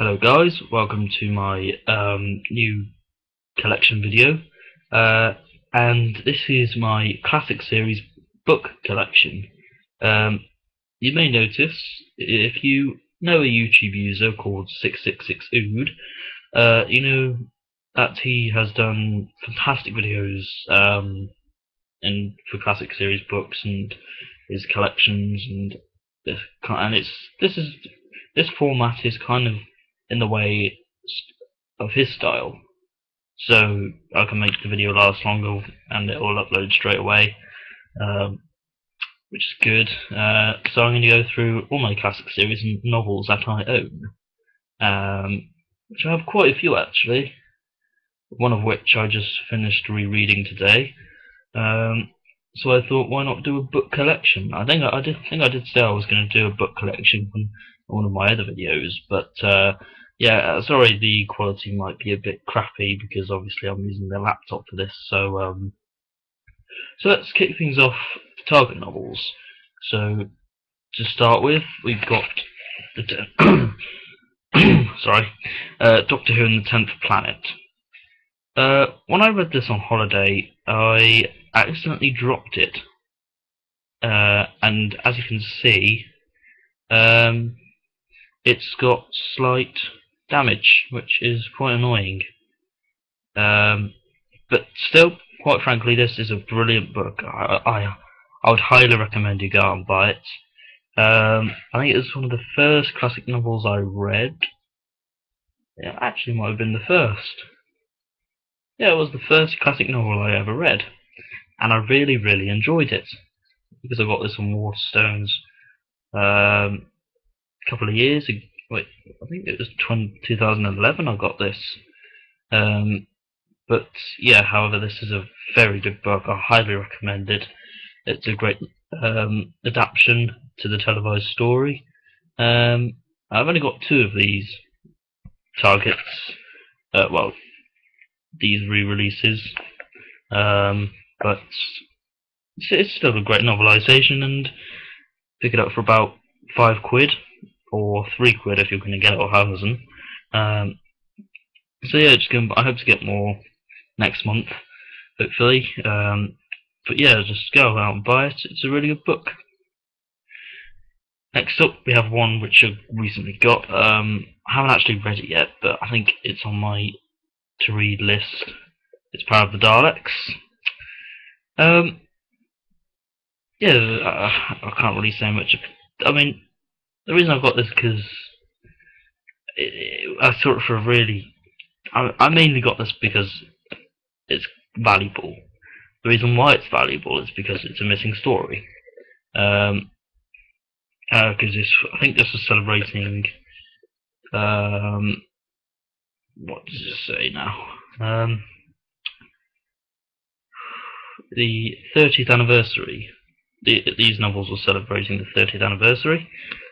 Hello guys, welcome to my new collection video, and this is my classic series book collection. You may notice, if you know a YouTube user called 666ood, you know that he has done fantastic videos for classic series books and his collections, and this format is kind of in the way of his style, so I can make the video last longer and it will upload straight away, which is good. So I'm going to go through all my classic series and novels that I own, which I have quite a few actually, one of which I just finished rereading today. So I thought, why not do a book collection? I think I did say I was going to do a book collection on one of my other videos, but yeah, sorry, the quality might be a bit crappy because obviously I'm using the laptop for this. So let's kick things off. Target novels. So to start with, we've got the sorry, Doctor Who and the 10th Planet. When I read this on holiday, I accidentally dropped it, and as you can see, it's got slight damage, which is quite annoying. But still, quite frankly, this is a brilliant book. I would highly recommend you go out and buy it. I think it was one of the first classic novels I read. It actually might have been the first. Yeah, it was the first classic novel I ever read, and I really enjoyed it because I got this on Waterstones a couple of years ago. Wait, I think it was 2011 I got this. But yeah, however, this is a very good book. I highly recommend it. It's a great adaptation to the televised story. I've only got 2 of these targets. Well, these re-releases, but it's still a great novelisation, and pick it up for about £5 or £3 if you're going to get it on Amazon. So yeah, I hope to get more next month, hopefully. But yeah, just go out and buy it. It's a really good book. Next up, we have one which I've recently got. I haven't actually read it yet, but I think it's on my to-read list. It's Power of the Daleks. Yeah, I can't really say much. I mean, the reason I've got this because I sort of really. I mainly got this because it's valuable. The reason why it's valuable is because it's a missing story. Because I think this is celebrating. What does it say now? The 30th anniversary. These novels were celebrating the 30th anniversary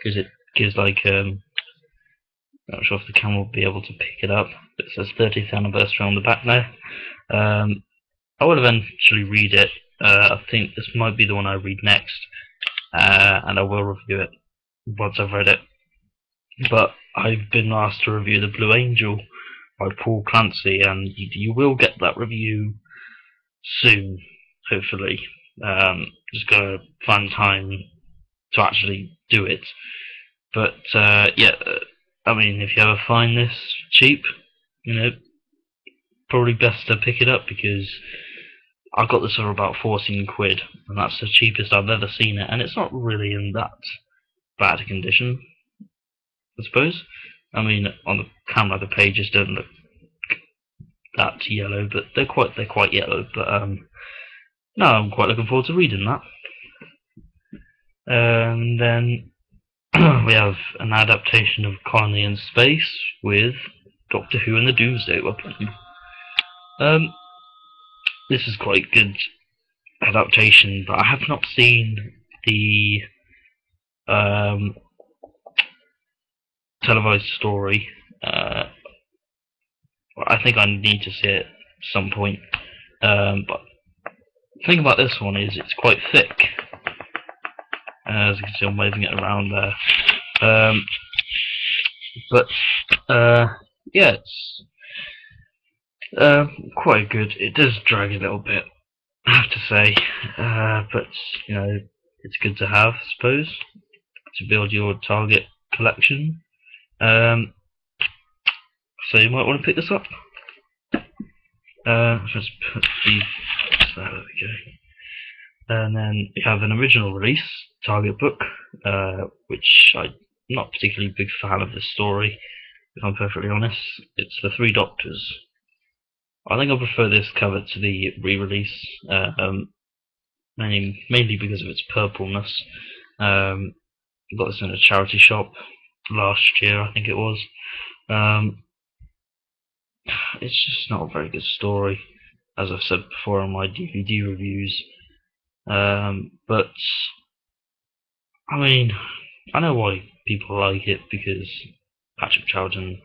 because it gives like not sure if the camera will be able to pick it up, but it says 30th anniversary on the back there. I will eventually read it. I think this might be the one I read next, and I will review it once I've read it. But I've been asked to review The Blue Angel by Paul Clancy, and you will get that review soon, hopefully. Just gotta find time to actually do it. But yeah, I mean, if you ever find this cheap, you know, probably best to pick it up because I got this for about £14, and that's the cheapest I've ever seen it, and it's not really in that bad condition, I suppose. I mean, on the camera the pages don't look that yellow, but they're quite yellow. But no, I'm quite looking forward to reading that. And then we have an adaptation of Colony in Space with Doctor Who and the Doomsday Weapon. This is quite good adaptation, but I have not seen the televised story. I think I need to see it at some point. But the thing about this one is it's quite thick. As you can see, I'm waving it around there. But yeah, it's quite good. It does drag a little bit, I have to say, but you know, it's good to have, I suppose, to build your target collection. So you might want to pick this up. Let's put the there we go. And then we have an original release target book, which I'm not particularly big fan of the story, if I'm perfectly honest. It's The Three Doctors. I think I prefer this cover to the re-release, mainly because of its purpleness. I got this in a charity shop last year, I think it was. It's just not a very good story, as I've said before on my DVD reviews. But I mean, I know why people like it, because Patrick Troughton,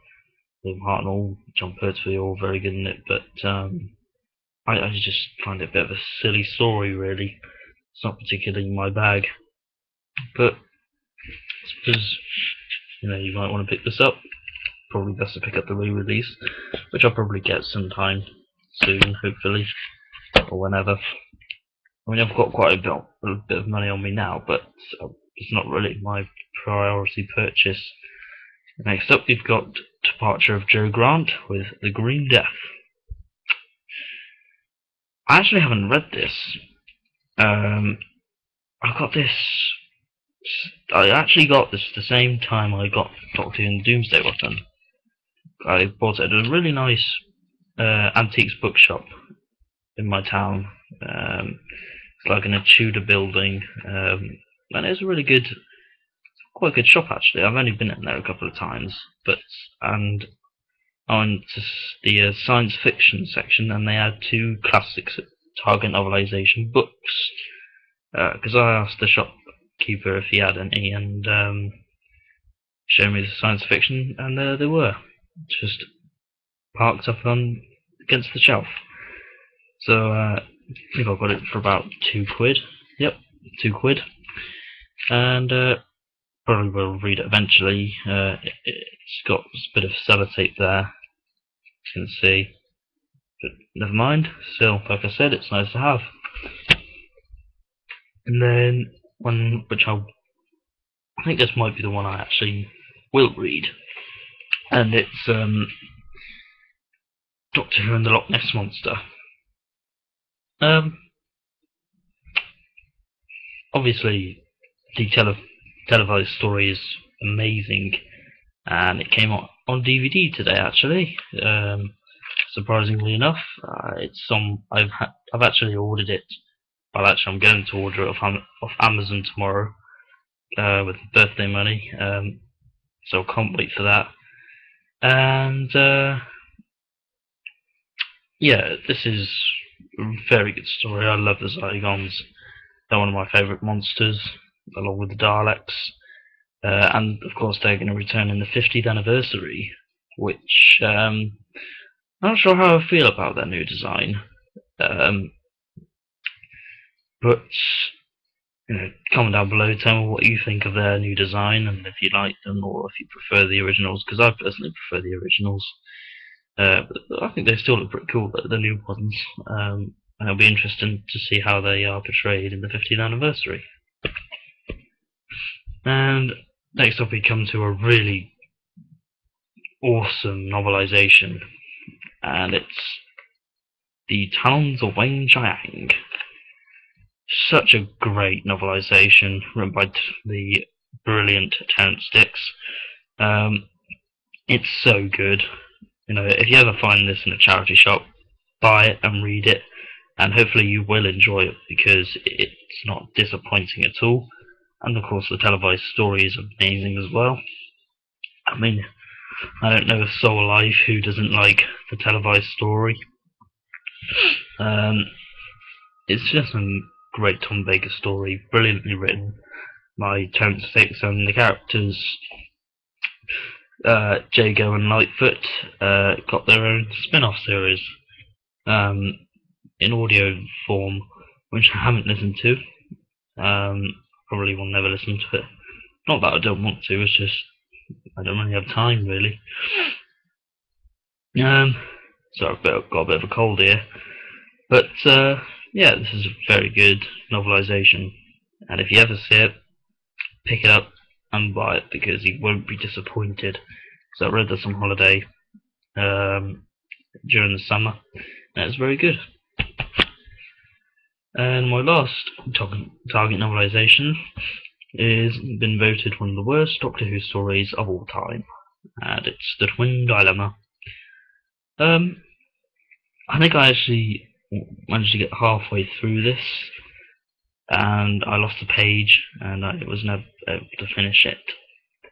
William Hartnell, John Pertwee are all very good in it, but I just find it a bit of a silly story, really. It's not particularly my bag. But I suppose, you know, you might want to pick this up. Probably best to pick up the re-release, which I'll probably get sometime soon, hopefully, or whenever. I mean, I've got quite a bit of money on me now, but it's not really my priority purchase. Next up, we've got Departure of Joe Grant with The Green Death. I actually haven't read this. I got this. I actually got this the same time I got Doctor Who and Doomsday Weapon. I bought it at a really nice antiques bookshop in my town. It's like in a Tudor building, and it's a really good, quite a good shop actually. I've only been in there a couple of times, and I went to the science fiction section, and they had 2 classic target novelization books. Because I asked the shopkeeper if he had any, and showed me the science fiction, and there they were, just parked up on against the shelf. So I think I got it for about £2. Yep, £2. And probably will read it eventually. It's got a bit of sellotape there, you can see. But never mind. Still, like I said, it's nice to have. And then one which I think this might be the one I actually will read, and it's Doctor Who and the Loch Ness Monster. Obviously, the televised story is amazing, and it came on DVD today. Actually, surprisingly enough, it's I've actually ordered it. Well, actually, I'm going to order it off Amazon tomorrow with birthday money. So I can't wait for that. And yeah, this is a very good story. I love the Zygons. They're one of my favourite monsters, along with the Daleks. And of course, they're going to return in the 50th anniversary, which I'm not sure how I feel about their new design. But you know, comment down below, tell me what you think of their new design, and if you like them or if you prefer the originals, because I personally prefer the originals. But I think they still look pretty cool, the new ones. And it'll be interesting to see how they are portrayed in the 50th anniversary. And next up we come to a really awesome novelization, and it's The Talons of Weng-Chiang. Such a great novelization, written by the brilliant Terence Dicks. It's so good. You know, if you ever find this in a charity shop, buy it and read it, and hopefully you will enjoy it, because it's not disappointing at all. And of course, the televised story is amazing as well. I mean, I don't know a soul alive who doesn't like the televised story. It's just a great Tom Baker story, brilliantly written by Terence Dicks, and the characters, Jago and Lightfoot, got their own spin-off series in audio form, which I haven't listened to. Probably will never listen to it. Not that I don't want to, it's just I don't really have time really. So I've got a bit of a cold here, but yeah, this is a very good novelisation, and if you ever see it, pick it up and buy it because you won't be disappointed. So I read this on holiday during the summer, and it's very good. And my last target novelisation is been voted one of the worst Doctor Who stories of all time, and it's The Twin Dilemma. I think I actually managed to get halfway through this, and I lost a page, and I was never able to finish it,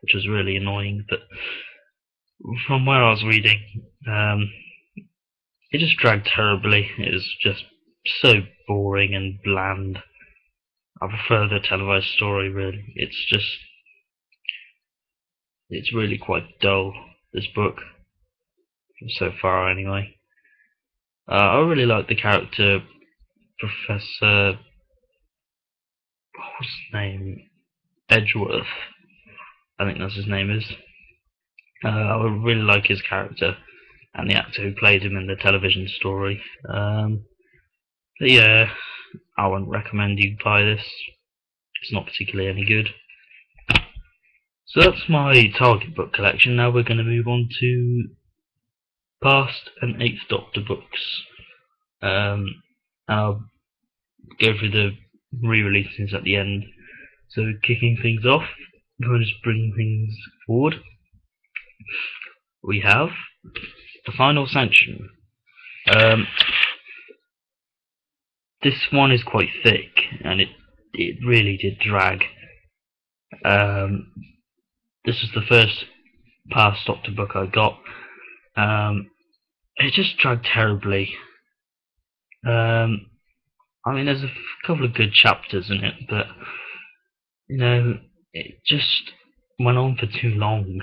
which was really annoying. But from where I was reading, it just dragged terribly. It was just so boring and bland. I prefer the televised story, really. It's really quite dull, this book, so far anyway. I really like the character Professor, what's his name? Edgeworth, I think that's his name is. I really like his character and the actor who played him in the television story. But yeah, I wouldn't recommend you buy this. It's not particularly any good. So that's my target book collection. Now we're going to move on to past and 8th Doctor books. I'll go through the re-releases at the end. So kicking things off, we'll just bring things forward. We have the Final Sanction. This one is quite thick, and it really did drag. This was the first past Doctor book I got. It just dragged terribly. I mean, there's a couple of good chapters in it, but you know, it just went on for too long,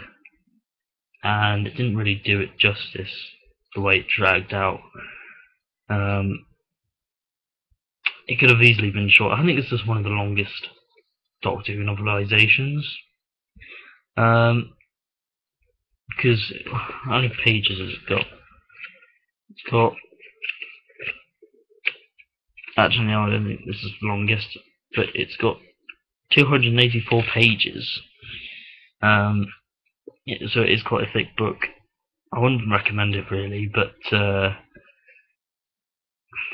and it didn't really do it justice the way it dragged out. It could have easily been short. I think this is one of the longest Doctor Who novelizations. Because how many pages has it got? It's got, actually no, I don't think this is the longest, but it's got 284 pages. So it is quite a thick book. I wouldn't recommend it really, but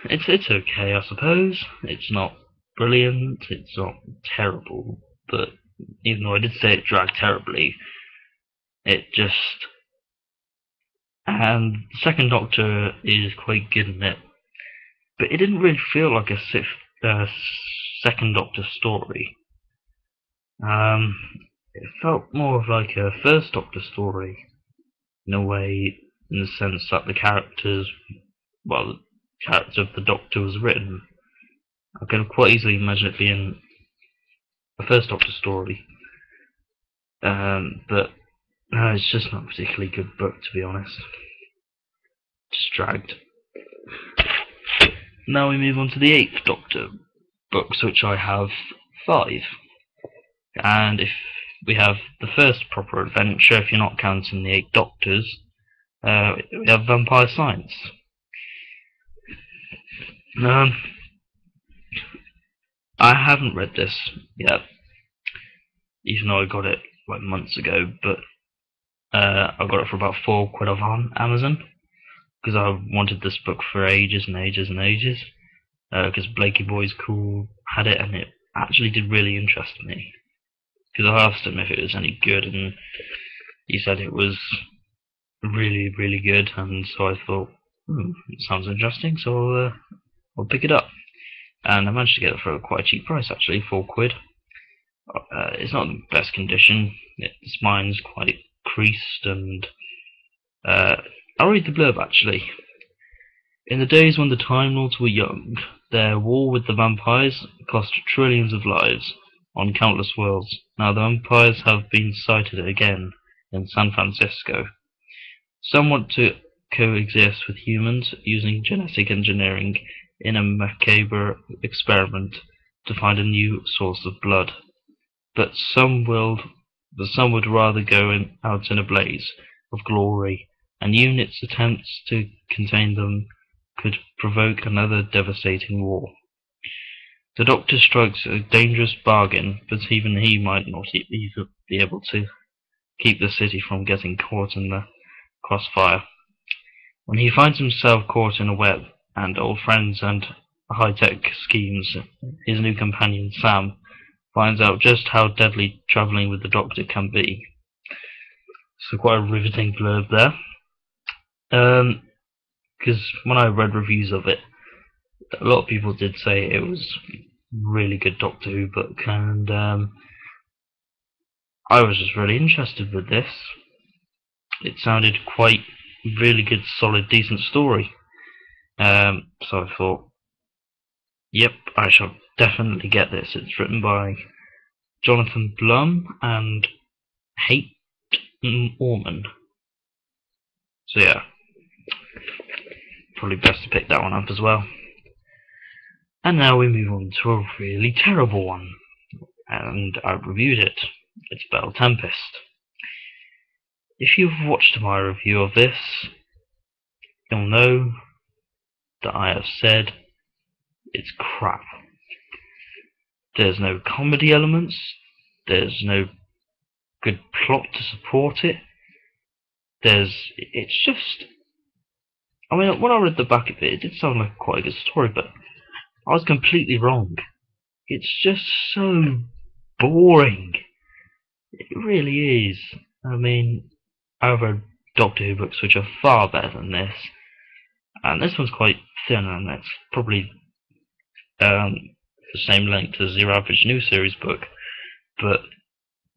it's okay, I suppose. It's not brilliant, it's not terrible, but even though I did say it dragged terribly, it just... And the Second Doctor is quite good in it, but it didn't really feel like a Second Doctor story. It felt more of like a First Doctor story, in a way, in the sense that the characters, well, the character of the Doctor was written. I can quite easily imagine it being a First Doctor story, but no, it's just not a particularly good book, to be honest. Just dragged. Now we move on to the 8th Doctor books, which I have 5. And if we have the first proper adventure, if you're not counting the 8 Doctors, we have Vampire Science. I haven't read this yet, even though I got it like months ago, but I got it for about £4 on Amazon, because I wanted this book for ages and ages and ages, because Blakey Boy's Cool had it, and it actually did really interest me, because I asked him if it was any good, and he said it was really, really good, and so I thought, it sounds interesting, so I'll pick it up. And I managed to get it for quite a cheap price, actually, £4. It's not in the best condition. Mine's quite creased, and I'll read the blurb, actually. In the days when the Time Lords were young, their war with the vampires cost trillions of lives on countless worlds. Now the vampires have been sighted again in San Francisco. Some want to coexist with humans using genetic engineering in a macabre experiment to find a new source of blood. But some will but some would rather go out in a blaze of glory, and units' attempts to contain them could provoke another devastating war. The Doctor strikes a dangerous bargain, but even he might not even be able to keep the city from getting caught in the crossfire. When he finds himself caught in a web, and old friends and high-tech schemes, his new companion Sam finds out just how deadly travelling with the Doctor can be. So quite a riveting blurb there. Because when I read reviews of it, a lot of people did say it was a really good Doctor Who book, and I was just really interested with this. It sounded quite really good, solid, decent story. So I thought, yep, I shall definitely get this. It's written by Jonathan Blum and Haight Orman. So yeah, probably best to pick that one up as well. And now we move on to a really terrible one, and I've reviewed it. It's Bell Tempest. If you've watched my review of this, you'll know that I have said it's crap. There's no comedy elements, there's no good plot to support it. It's just, I mean, when I read the back of it, it did sound like quite a good story, but I was completely wrong. It's just so boring. It really is. I mean, I've read Doctor Who books which are far better than this, and this one's quite thin, and it's probably the same length as your average new series book, but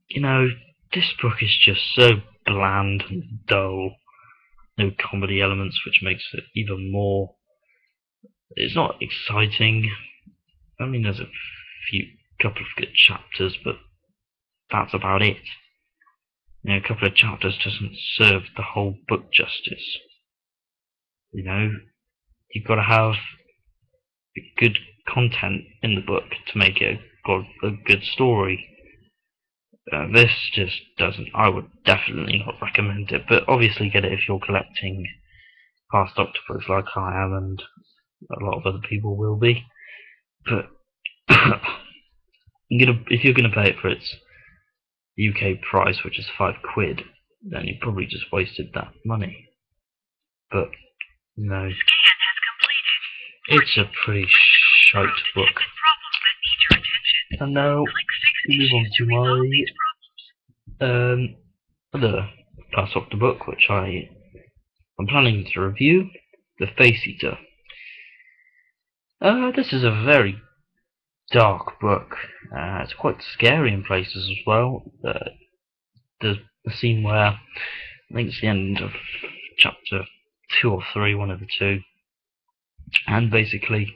you know, this book is just so bland and dull. No comedy elements, which makes it even more. It's not exciting. I mean, there's a couple of good chapters, but that's about it. You know, a couple of chapters doesn't serve the whole book justice. You know, you've got to have good content in the book to make it a good story. This just doesn't. I would definitely not recommend it, but obviously get it if you're collecting past Doctor books like I am, and a lot of other people will be. But if you're gonna pay it for its UK price, which is £5, then you probably just wasted that money. But no, it's a pretty shite book. And now we move on to my other past Doctor book, which I'm planning to review, The Face Eater. This is a very dark book. It's quite scary in places as well. There's a scene where, I think it's the end of chapter 2 or 3, one of the two, and basically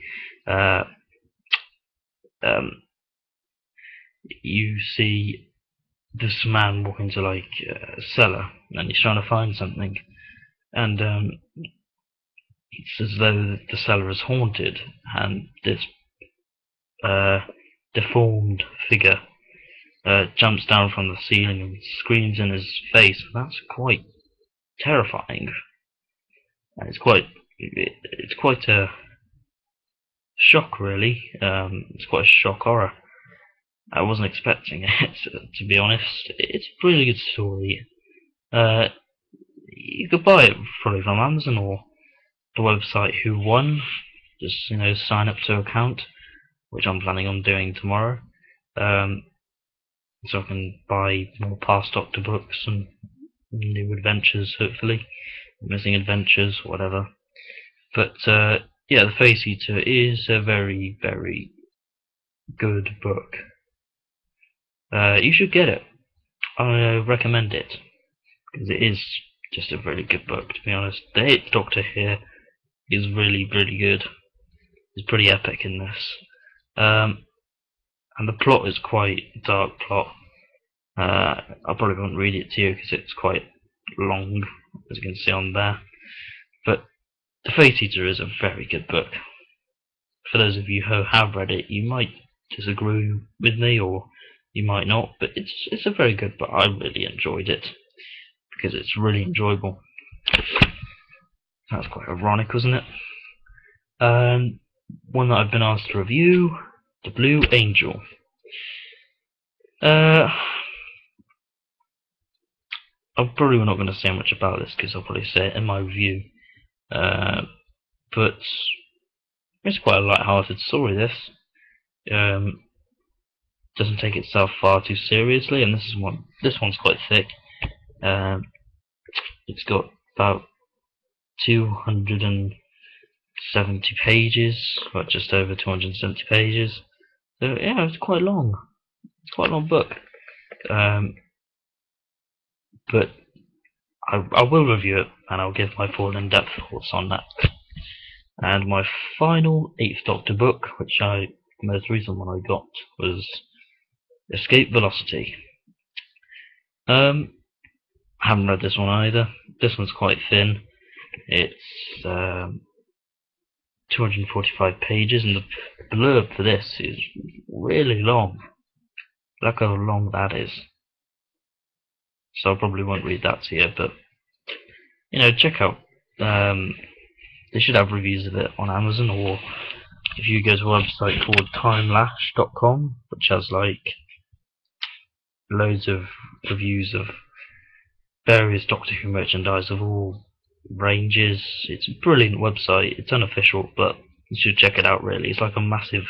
you see this man walk into like a cellar, and he's trying to find something, and it's as though the cellar is haunted, and this deformed figure jumps down from the ceiling and screams in his face. That's quite terrifying. It's quite a shock, really. It's quite a shock horror. I wasn't expecting it, to be honest. It's a really good story. You could buy it probably from Amazon or the website Who Won. Just sign up to an account, which I'm planning on doing tomorrow. So I can buy more past Doctor books and new adventures, hopefully. Missing adventures, whatever. But yeah, The Face Eater is a very, very good book. You should get it. I recommend it, because it is just a really good book, to be honest. The 8th Doctor here is really, really good. It's pretty epic in this. And the plot is quite a dark plot. I probably won't read it to you because it's quite long, as you can see on there. But The Face Eater is a very good book. For those of you who have read it, you might disagree with me, or you might not, but it's a very good book. I really enjoyed it because it's really enjoyable. That's quite ironic, wasn't it? One that I've been asked to review, The Blue Angel. I'm probably not going to say much about this because I'll probably say it in my review. But it's quite a light-hearted story. This doesn't take itself far too seriously, and this one's quite thick. It's got about 270 pages, or just over 270 pages. So yeah, it's quite long. It's quite a long book. But I will review it, and I'll give my full in-depth thoughts on that. And my final 8th Doctor book, which the most recent one I got, was Escape Velocity. I haven't read this one either. This one's quite thin. It's 245 pages, and the blurb for this is really long. Look how long that is. So I probably won't read that to you, but check out. They should have reviews of it on Amazon, or if you go to a website called timelash.com, which has like loads of reviews of various Doctor Who merchandise of all ranges. It's a brilliant website. It's unofficial, but you should check it out. Really, it's like a massive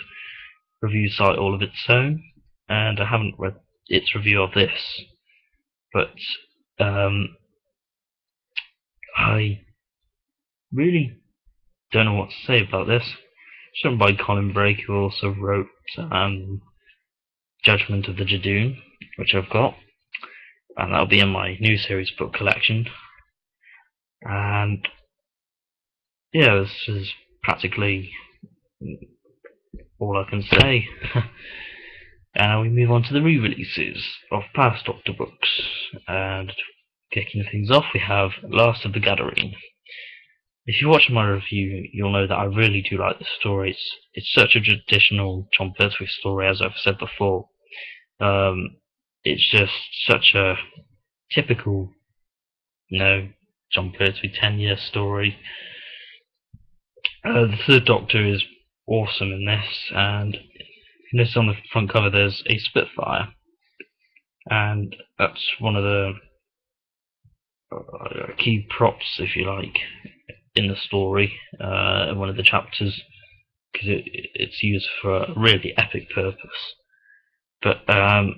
review site all of its own. And I haven't read its review of this, but I really don't know what to say about this. It's written by Colin Brake, who also wrote Judgment of the Jadoon, which I've got, and that'll be in my new series book collection. And yeah, this is practically all I can say. And now we move on to the re-releases of past Doctor books. And kicking things off, we have Last of the Gathering. If you watch my review, you'll know that I really do like the story. It's such a traditional Jon Pertwee story, as I've said before. It's just such a typical, Jon Pertwee 10-year story. The third Doctor is awesome in this, and you notice on the front cover there's a Spitfire, and that's one of the key props, if you like, in the story, in one of the chapters, because it's used for a really epic purpose. But I'm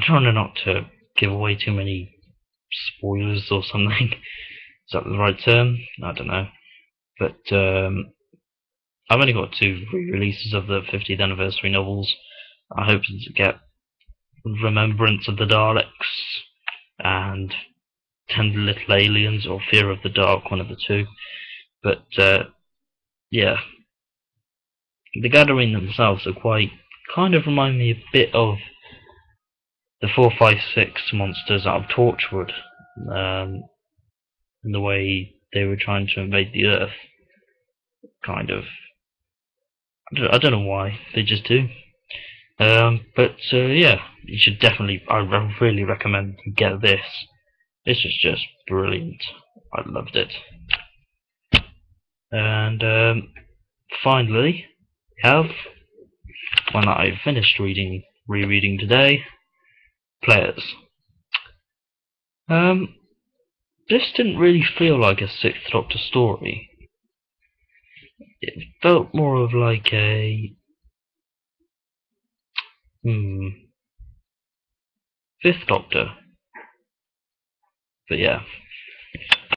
trying not to give away too many spoilers or something. Is that the right term? I don't know. But I've only got 2 re-releases of the 50th anniversary novels. I hope to get Remembrance of the Daleks and Tender Little Aliens, or Fear of the Dark, one of the 2. But yeah, the Gathering themselves are kind of remind me a bit of the 456 monsters out of Torchwood, in the way they were trying to invade the Earth. Kind of. I don't know why, they just do. But yeah, you should definitely, I really recommend you get this. This is just brilliant. I loved it. And finally, we have one that I finished rereading today, Players. This didn't really feel like a 6th Doctor story. It felt more of like a 5th Doctor. But yeah,